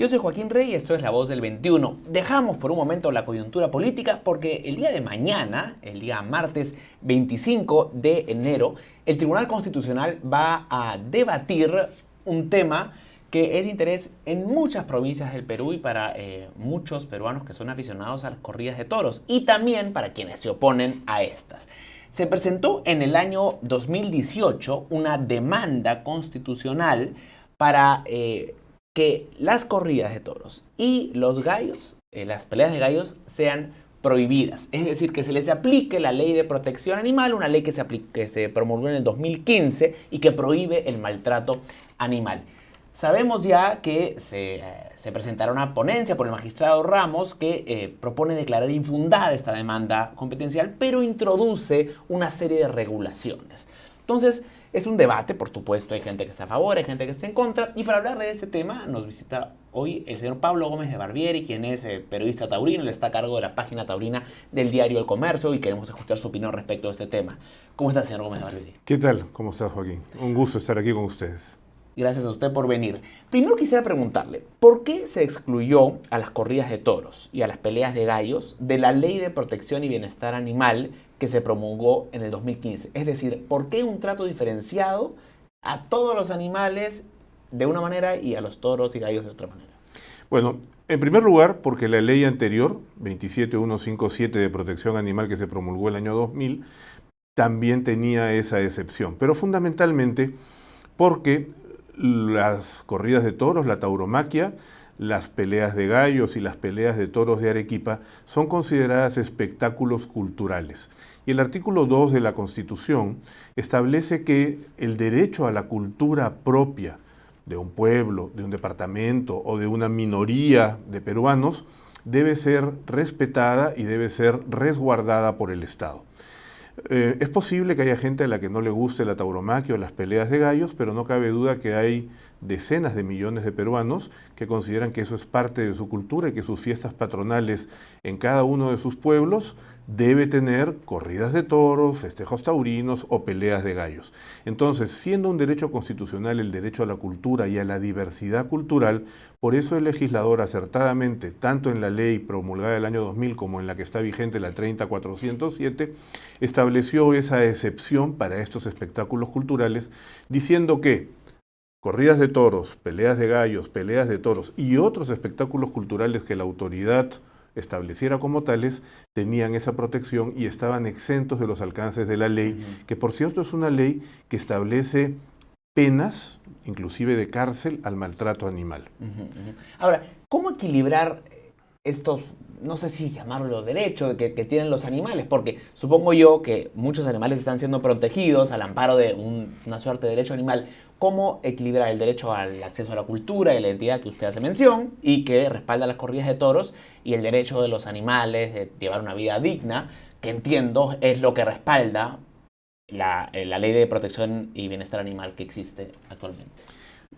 Yo soy Joaquín Rey y esto es La Voz del 21. Dejamos por un momento la coyuntura política porque el día de mañana, el día martes 25 de enero, el Tribunal Constitucional va a debatir un tema que es de interés en muchas provincias del Perú y para muchos peruanos que son aficionados a las corridas de toros y también para quienes se oponen a estas. Se presentó en el año 2018 una demanda constitucional para que las corridas de toros y los gallos, las peleas de gallos, sean prohibidas. Es decir, que se les aplique la ley de protección animal, una ley que se promulgó en el 2015 y que prohíbe el maltrato animal. Sabemos ya que se presentará una ponencia por el magistrado Ramos que propone declarar infundada esta demanda competencial, pero introduce una serie de regulaciones. Entonces, es un debate, por supuesto, hay gente que está a favor, hay gente que está en contra, y para hablar de este tema nos visita hoy el señor Pablo Gómez de Barbieri, quien es periodista taurino, él está a cargo de la página taurina del diario El Comercio y queremos escuchar su opinión respecto a este tema. ¿Cómo está, señor Gómez de Barbieri? ¿Qué tal? ¿Cómo está, Joaquín? Un gusto estar aquí con ustedes. Gracias a usted por venir. Primero quisiera preguntarle, ¿por qué se excluyó a las corridas de toros y a las peleas de gallos de la Ley de Protección y Bienestar Animal que se promulgó en el 2015? Es decir, ¿por qué un trato diferenciado a todos los animales de una manera y a los toros y gallos de otra manera? Bueno, en primer lugar, porque la ley anterior, 27157 de protección animal que se promulgó el año 2000, también tenía esa excepción. Pero fundamentalmente porque las corridas de toros, la tauromaquia, las peleas de gallos y las peleas de toros de Arequipa son consideradas espectáculos culturales. Y el artículo 2 de la Constitución establece que el derecho a la cultura propia de un pueblo, de un departamento o de una minoría de peruanos debe ser respetada y debe ser resguardada por el Estado. Es posible que haya gente a la que no le guste la tauromaquia o las peleas de gallos, pero no cabe duda que hay decenas de millones de peruanos que consideran que eso es parte de su cultura y que sus fiestas patronales en cada uno de sus pueblos debe tener corridas de toros, festejos taurinos o peleas de gallos. Entonces, siendo un derecho constitucional el derecho a la cultura y a la diversidad cultural, por eso el legislador acertadamente, tanto en la ley promulgada el año 2000 como en la que está vigente la 30407, estableció esa excepción para estos espectáculos culturales, diciendo que corridas de toros, peleas de gallos, peleas de toros y otros espectáculos culturales que la autoridad estableciera como tales, tenían esa protección y estaban exentos de los alcances de la ley, que por cierto es una ley que establece penas, inclusive de cárcel, al maltrato animal. Ahora, ¿cómo equilibrar estos, no sé si llamarlo derecho que tienen los animales? Porque supongo yo que muchos animales están siendo protegidos al amparo de una suerte de derecho animal. ¿Cómo equilibrar el derecho al acceso a la cultura y a la identidad que usted hace mención y que respalda las corridas de toros y el derecho de los animales de llevar una vida digna, que entiendo es lo que respalda la ley de protección y bienestar animal que existe actualmente?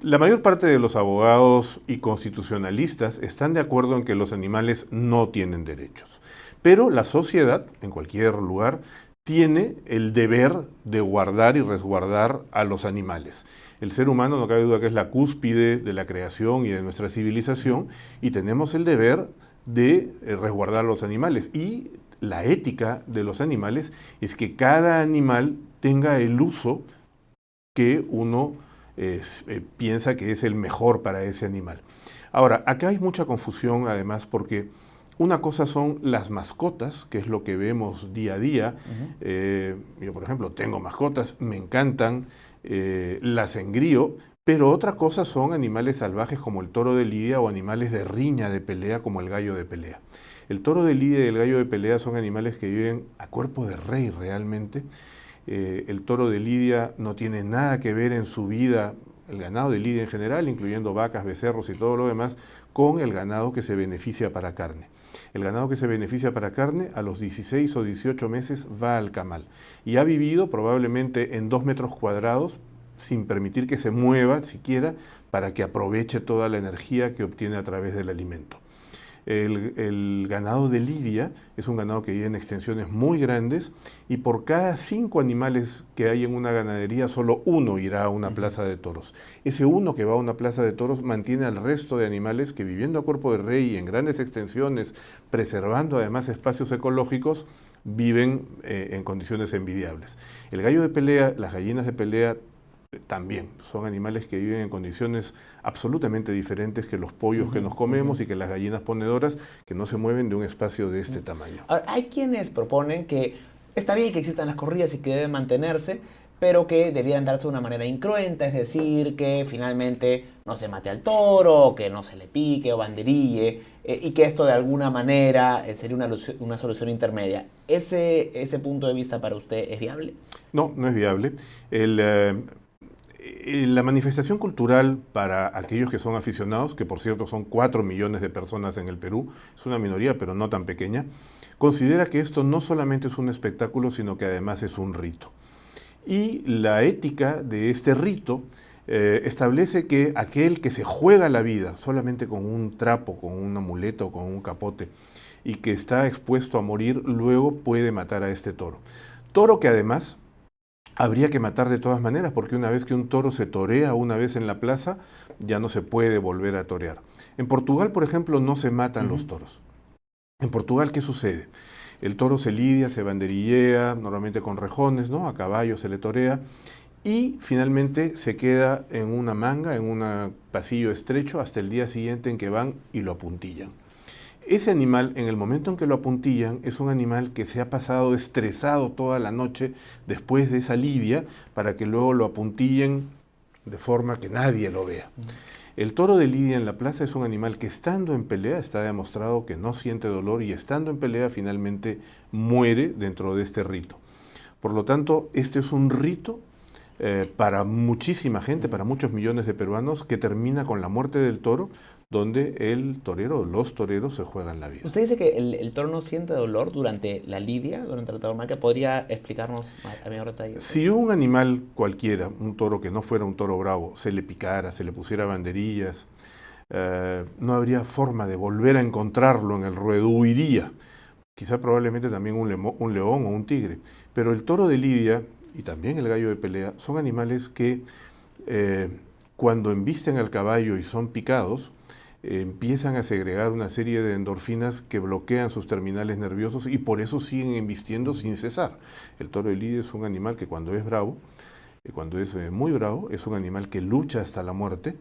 La mayor parte de los abogados y constitucionalistas están de acuerdo en que los animales no tienen derechos, pero la sociedad, en cualquier lugar, tiene el deber de guardar y resguardar a los animales. El ser humano, no cabe duda que es la cúspide de la creación y de nuestra civilización, y tenemos el deber de resguardar a los animales. Y la ética de los animales es que cada animal tenga el uso que uno piensa que es el mejor para ese animal. Ahora, acá hay mucha confusión además porque una cosa son las mascotas, que es lo que vemos día a día. Yo, por ejemplo, tengo mascotas, me encantan, las engrío, pero otra cosa son animales salvajes como el toro de lidia o animales de riña de pelea como el gallo de pelea. El toro de lidia y el gallo de pelea son animales que viven a cuerpo de rey realmente. El toro de lidia no tiene nada que ver en su vida, el ganado de lidia en general, incluyendo vacas, becerros y todo lo demás, con el ganado que se beneficia para carne. El ganado que se beneficia para carne a los 16 o 18 meses va al camal y ha vivido probablemente en 2 metros cuadrados sin permitir que se mueva siquiera para que aproveche toda la energía que obtiene a través del alimento. El ganado de lidia es un ganado que vive en extensiones muy grandes y por cada 5 animales que hay en una ganadería, solo uno irá a una plaza de toros. Ese uno que va a una plaza de toros mantiene al resto de animales que, viviendo a cuerpo de rey en grandes extensiones, preservando además espacios ecológicos, viven en condiciones envidiables. El gallo de pelea, las gallinas de pelea, también son animales que viven en condiciones absolutamente diferentes que los pollos que nos comemos y que las gallinas ponedoras, que no se mueven de un espacio de este tamaño. Ahora, hay quienes proponen que está bien que existan las corridas y que deben mantenerse, pero que debieran darse de una manera incruenta, es decir, que finalmente no se mate al toro, que no se le pique o banderille, y que esto de alguna manera sería una solución intermedia. ¿Ese punto de vista para usted es viable? No, no es viable. La manifestación cultural para aquellos que son aficionados, que por cierto son 4 millones de personas en el Perú, es una minoría pero no tan pequeña, considera que esto no solamente es un espectáculo, sino que además es un rito. Y la ética de este rito establece que aquel que se juega la vida solamente con un trapo, con un amuleto, con un capote, y que está expuesto a morir, luego puede matar a este toro. Toro que además habría que matar de todas maneras, porque una vez que un toro se torea una vez en la plaza, ya no se puede volver a torear. En Portugal, por ejemplo, no se matan los toros. En Portugal, ¿qué sucede? El toro se lidia, se banderillea, normalmente con rejones, ¿no? A caballo se le torea, y finalmente se queda en una manga, en un pasillo estrecho, hasta el día siguiente en que van y lo apuntillan. Ese animal, en el momento en que lo apuntillan, es un animal que se ha pasado estresado toda la noche después de esa lidia para que luego lo apuntillen de forma que nadie lo vea. El toro de lidia en la plaza es un animal que, estando en pelea, está demostrado que no siente dolor, y estando en pelea finalmente muere dentro de este rito. Por lo tanto, este es un rito para muchísima gente, para muchos millones de peruanos, que termina con la muerte del toro, donde el torero, los toreros, se juegan la vida. Usted dice que el toro no siente dolor durante la lidia, durante la tauromaquia. ¿Podría explicarnos a mayor detalle? Si un animal cualquiera, un toro que no fuera un toro bravo, se le picara, se le pusiera banderillas, no habría forma de volver a encontrarlo en el ruedo, huiría. Quizá probablemente también un león o un tigre. Pero el toro de lidia y también el gallo de pelea son animales que cuando embisten al caballo y son picados, empiezan a segregar una serie de endorfinas que bloquean sus terminales nerviosos, y por eso siguen embistiendo sin cesar. El toro de lidia es un animal que cuando es bravo, cuando es muy bravo, es un animal que lucha hasta la muerte,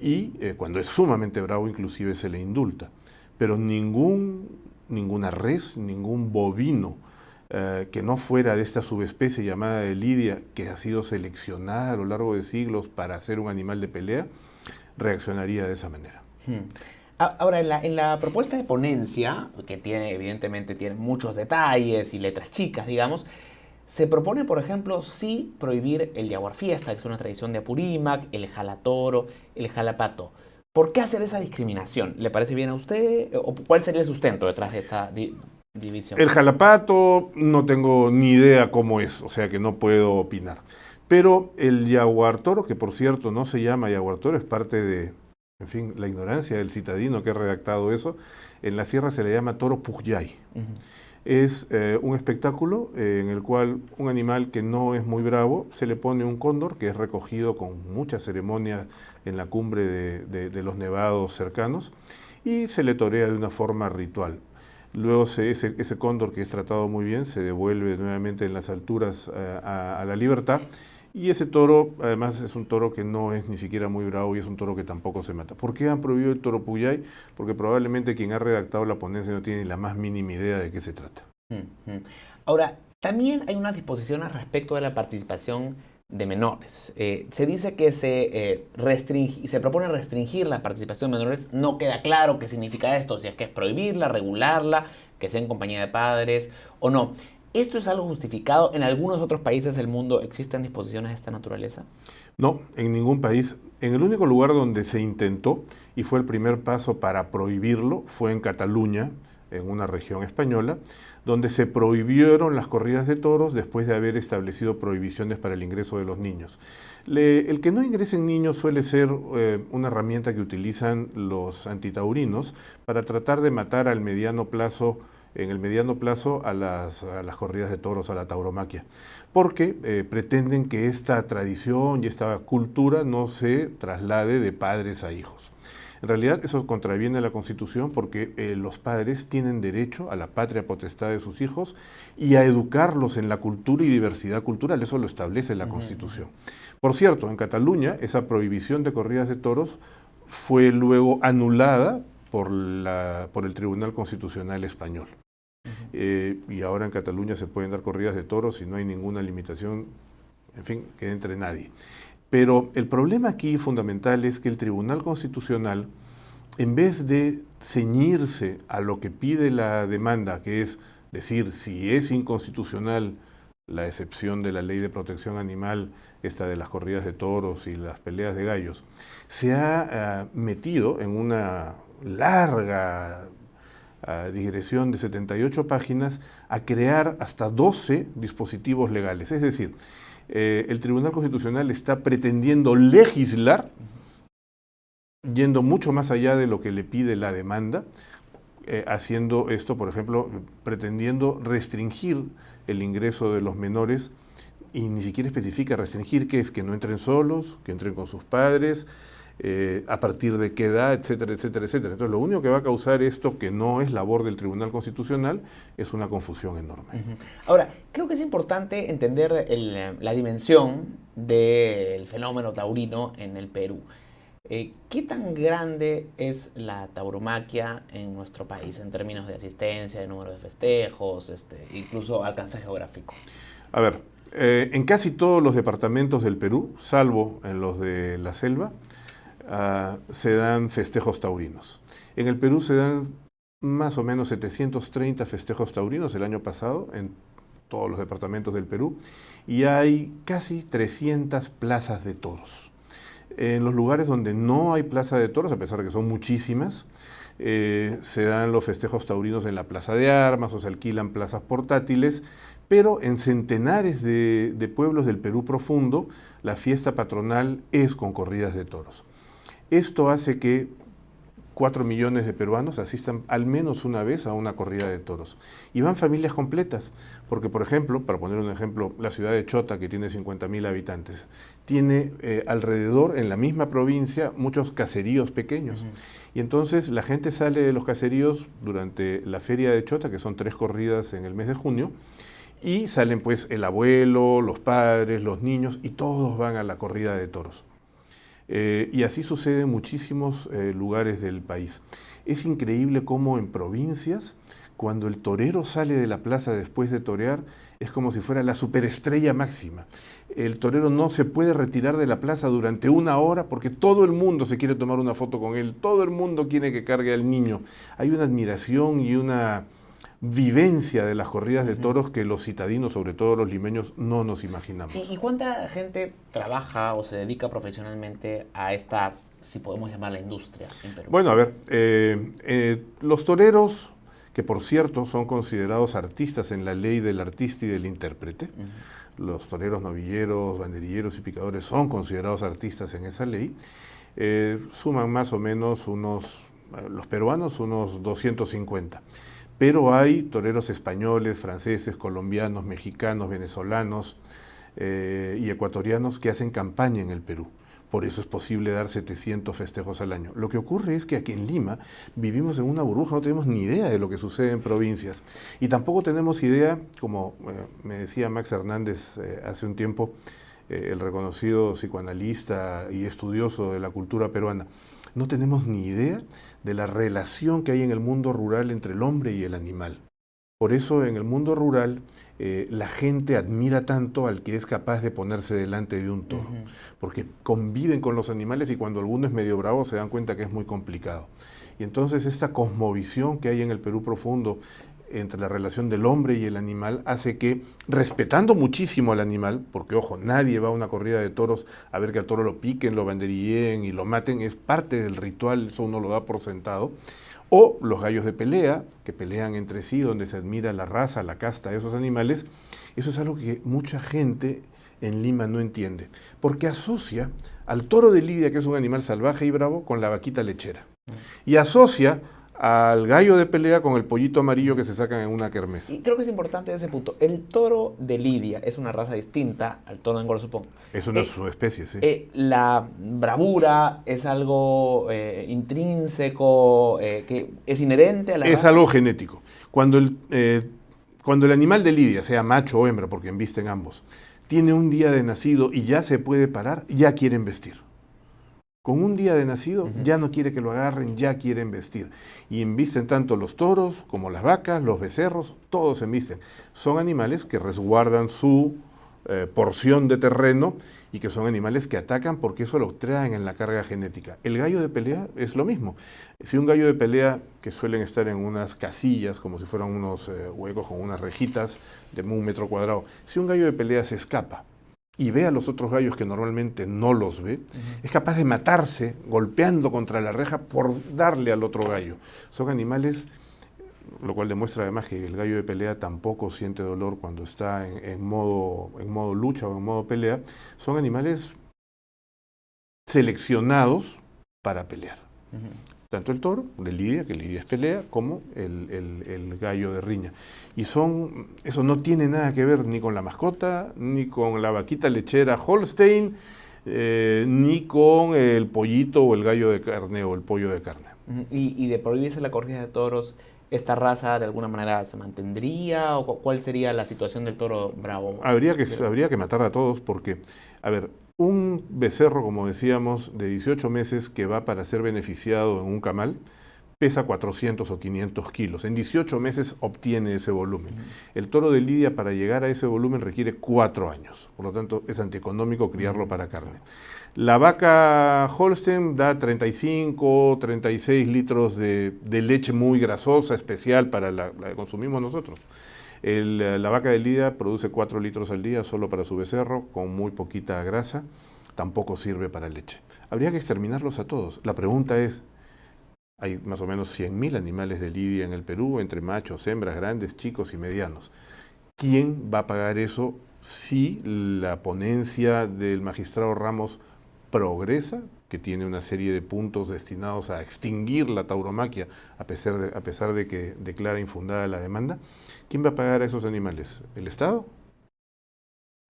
y cuando es sumamente bravo inclusive se le indulta. Pero ninguna res, ningún bovino que no fuera de esta subespecie llamada de lidia, que ha sido seleccionada a lo largo de siglos para ser un animal de pelea, reaccionaría de esa manera. Ahora, en la propuesta de ponencia, que evidentemente tiene muchos detalles y letras chicas, digamos, se propone, por ejemplo, sí prohibir el yaguar fiesta, que es una tradición de Apurímac, el jalatoro, el jalapato. ¿Por qué hacer esa discriminación? ¿Le parece bien a usted? ¿O cuál sería el sustento detrás de esta división? El jalapato no tengo ni idea cómo es, o sea que no puedo opinar. Pero el yaguar toro, que por cierto no se llama yaguar toro, es parte de, en fin, la ignorancia del citadino que ha redactado eso. En la sierra se le llama toro pujllay. Es un espectáculo en el cual un animal que no es muy bravo, se le pone un cóndor que es recogido con muchas ceremonias en la cumbre de los nevados cercanos, y se le torea de una forma ritual. Luego ese cóndor, que es tratado muy bien, se devuelve nuevamente en las alturas a la libertad. Y ese toro, además, es un toro que no es ni siquiera muy bravo, y es un toro que tampoco se mata. ¿Por qué han prohibido el toro pujllay? Porque probablemente quien ha redactado la ponencia no tiene ni la más mínima idea de qué se trata. Ahora, también hay unas disposiciones respecto de la participación de menores. Se dice que se propone restringir la participación de menores. No queda claro qué significa esto, si es que es prohibirla, regularla, que sea en compañía de padres o no. ¿Esto es algo justificado? ¿En algunos otros países del mundo existen disposiciones de esta naturaleza? No, en ningún país. En el único lugar donde se intentó, y fue el primer paso para prohibirlo, fue en Cataluña, en una región española, donde se prohibieron las corridas de toros después de haber establecido prohibiciones para el ingreso de los niños. El que no ingresen niños suele ser una herramienta que utilizan los antitaurinos para tratar de matar en el mediano plazo a las corridas de toros, a la tauromaquia, porque pretenden que esta tradición y esta cultura no se traslade de padres a hijos. En realidad eso contraviene a la Constitución porque los padres tienen derecho a la patria potestad de sus hijos y a educarlos en la cultura y diversidad cultural, eso lo establece la Constitución. Por cierto, en Cataluña esa prohibición de corridas de toros fue luego anulada por el Tribunal Constitucional Español. Y ahora en Cataluña se pueden dar corridas de toros y no hay ninguna limitación, en fin, que entre nadie. Pero el problema aquí fundamental es que el Tribunal Constitucional, en vez de ceñirse a lo que pide la demanda, que es decir, si es inconstitucional la excepción de la Ley de Protección Animal, esta de las corridas de toros y las peleas de gallos, se ha metido en una larga digresión de 78 páginas a crear hasta 12 dispositivos legales. Es decir, el Tribunal Constitucional está pretendiendo legislar, yendo mucho más allá de lo que le pide la demanda, haciendo esto, por ejemplo, pretendiendo restringir el ingreso de los menores, y ni siquiera especifica restringir qué es, que no entren solos, que entren con sus padres, a partir de qué edad, etcétera, etcétera, etcétera. Entonces, lo único que va a causar esto, que no es labor del Tribunal Constitucional, es una confusión enorme. Ahora, creo que es importante entender la dimensión del fenómeno taurino en el Perú. ¿Qué tan grande es la tauromaquia en nuestro país en términos de asistencia, de número de festejos, incluso alcance geográfico? A ver, en casi todos los departamentos del Perú, salvo en los de la selva, se dan festejos taurinos. En el Perú se dan más o menos 730 festejos taurinos el año pasado en todos los departamentos del Perú y hay casi 300 plazas de toros. En los lugares donde no hay plaza de toros, a pesar de que son muchísimas, se dan los festejos taurinos en la Plaza de Armas o se alquilan plazas portátiles, pero en centenares de pueblos del Perú profundo la fiesta patronal es con corridas de toros. Esto hace que 4 millones de peruanos asistan al menos una vez a una corrida de toros. Y van familias completas, porque por ejemplo, para poner un ejemplo, la ciudad de Chota, que tiene 50.000 habitantes, tiene alrededor, en la misma provincia, muchos caseríos pequeños. Y entonces la gente sale de los caseríos durante la feria de Chota, que son 3 corridas en el mes de junio, y salen pues el abuelo, los padres, los niños, y todos van a la corrida de toros. Y así sucede en muchísimos lugares del país. Es increíble cómo en provincias, cuando el torero sale de la plaza después de torear, es como si fuera la superestrella máxima. El torero no se puede retirar de la plaza durante 1 hora porque todo el mundo se quiere tomar una foto con él, todo el mundo quiere que cargue al niño. Hay una admiración y una vivencia de las corridas de toros que los citadinos, sobre todo los limeños, no nos imaginamos. ¿Y cuánta gente trabaja o se dedica profesionalmente a esta, si podemos llamarla, industria en Perú? Bueno, a ver, los toreros, que por cierto son considerados artistas en la ley del artista y del intérprete, los toreros, novilleros, banderilleros y picadores son considerados artistas en esa ley, suman más o menos los peruanos, unos 250. Pero hay toreros españoles, franceses, colombianos, mexicanos, venezolanos y ecuatorianos que hacen campaña en el Perú. Por eso es posible dar 700 festejos al año. Lo que ocurre es que aquí en Lima vivimos en una burbuja, no tenemos ni idea de lo que sucede en provincias. Y tampoco tenemos idea, como me decía Max Hernández hace un tiempo, el reconocido psicoanalista y estudioso de la cultura peruana, no tenemos ni idea de la relación que hay en el mundo rural entre el hombre y el animal. Por eso en el mundo rural la gente admira tanto al que es capaz de ponerse delante de un toro, porque conviven con los animales y cuando alguno es medio bravo se dan cuenta que es muy complicado. Y entonces esta cosmovisión que hay en el Perú profundo, entre la relación del hombre y el animal hace que, respetando muchísimo al animal, porque ojo, nadie va a una corrida de toros a ver que al toro lo piquen, lo banderilleen y lo maten, es parte del ritual, eso uno lo da por sentado, o los gallos de pelea, que pelean entre sí, donde se admira la raza, la casta de esos animales. Eso es algo que mucha gente en Lima no entiende, porque asocia al toro de lidia, que es un animal salvaje y bravo, con la vaquita lechera, y asocia al gallo de pelea con el pollito amarillo que se sacan en una kermés. Y creo que es importante ese punto. El toro de lidia es una raza distinta al toro de Angora, supongo. Es una subespecie, sí. La bravura es algo intrínseco, que es inherente a la Es raza. algo genético. Cuando el animal de lidia, sea macho o hembra, porque embisten ambos, tiene un día de nacido y ya se puede parar, ya quieren vestir. Con un día de nacido ya no quiere que lo agarren, ya quieren vestir. Y embisten tanto los toros como las vacas, los becerros, todos embisten. Son animales que resguardan su porción de terreno y que son animales que atacan porque eso lo traen en la carga genética. El gallo de pelea es lo mismo. Si un gallo de pelea, que suelen estar en unas casillas, como si fueran unos huecos con unas rejitas de 1 metro cuadrado, si un gallo de pelea se escapa y ve a los otros gallos que normalmente no los ve, es capaz de matarse golpeando contra la reja por darle al otro gallo. Son animales, lo cual demuestra además que el gallo de pelea tampoco siente dolor cuando está en modo lucha o en modo pelea. Son animales seleccionados para pelear. Tanto el toro de lidia, que lidia es pelea, como el gallo de riña. Y eso no tiene nada que ver ni con la mascota, ni con la vaquita lechera Holstein, ni con el pollito o el gallo de carne o el pollo de carne. Y de prohibirse la corrida de toros, ¿esta raza de alguna manera se mantendría? ¿O cuál sería la situación del toro bravo? Habría que matar a todos porque, a ver, un becerro, como decíamos, de 18 meses que va para ser beneficiado en un camal, pesa 400 o 500 kilos. En 18 meses obtiene ese volumen. El toro de lidia, para llegar a ese volumen, requiere 4 años. Por lo tanto, es antieconómico criarlo para carne. La vaca Holstein da 35, 36 litros de leche muy grasosa, especial para la que consumimos nosotros. La vaca de lidia produce 4 litros al día solo para su becerro, con muy poquita grasa, tampoco sirve para leche. Habría que exterminarlos a todos. La pregunta es, hay más o menos 100.000 animales de lidia en el Perú, entre machos, hembras, grandes, chicos y medianos. ¿Quién va a pagar eso si la ponencia del magistrado Ramos progresa, que tiene una serie de puntos destinados a extinguir la tauromaquia a pesar de que declara infundada la demanda? ¿Quién va a pagar a esos animales? ¿El Estado?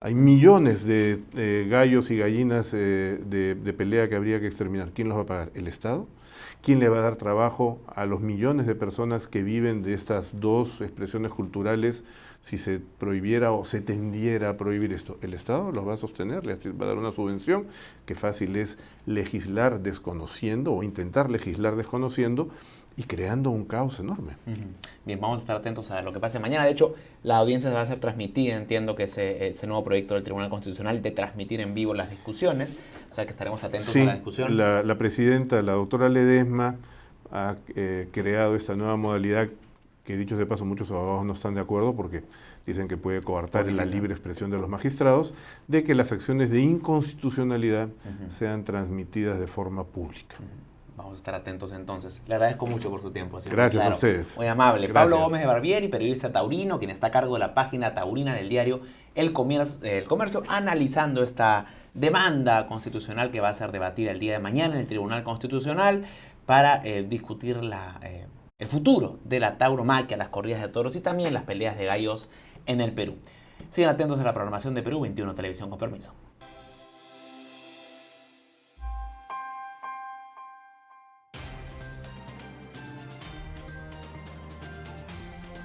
Hay millones de gallos y gallinas de pelea que habría que exterminar. ¿Quién los va a pagar? ¿El Estado? ¿Quién le va a dar trabajo a los millones de personas que viven de estas dos expresiones culturales si se prohibiera o se tendiera a prohibir esto? ¿El Estado los va a sostener? ¿Les va a dar una subvención? Qué fácil es legislar desconociendo o intentar legislar desconociendo y creando un caos enorme. Bien, vamos a estar atentos a lo que pase mañana. De hecho, la audiencia va a ser transmitida. Entiendo que ese nuevo proyecto del Tribunal Constitucional de transmitir en vivo las discusiones. O sea que estaremos atentos a la discusión. La presidenta, la doctora Ledesma, ha creado esta nueva modalidad que, dicho de paso, muchos abogados no están de acuerdo porque dicen que puede coartar la libre expresión de los magistrados, de que las acciones de inconstitucionalidad sean transmitidas de forma pública. Vamos a estar atentos entonces. Le agradezco mucho por su tiempo. Gracias a ustedes. Muy amable. Gracias. Pablo Gómez de Barbieri, periodista taurino, quien está a cargo de la página taurina del diario El Comercio, analizando esta demanda constitucional que va a ser debatida el día de mañana en el Tribunal Constitucional para discutir el futuro de la tauromaquia, las corridas de toros y también las peleas de gallos en el Perú. Sigan atentos a la programación de Perú 21 Televisión. Con permiso.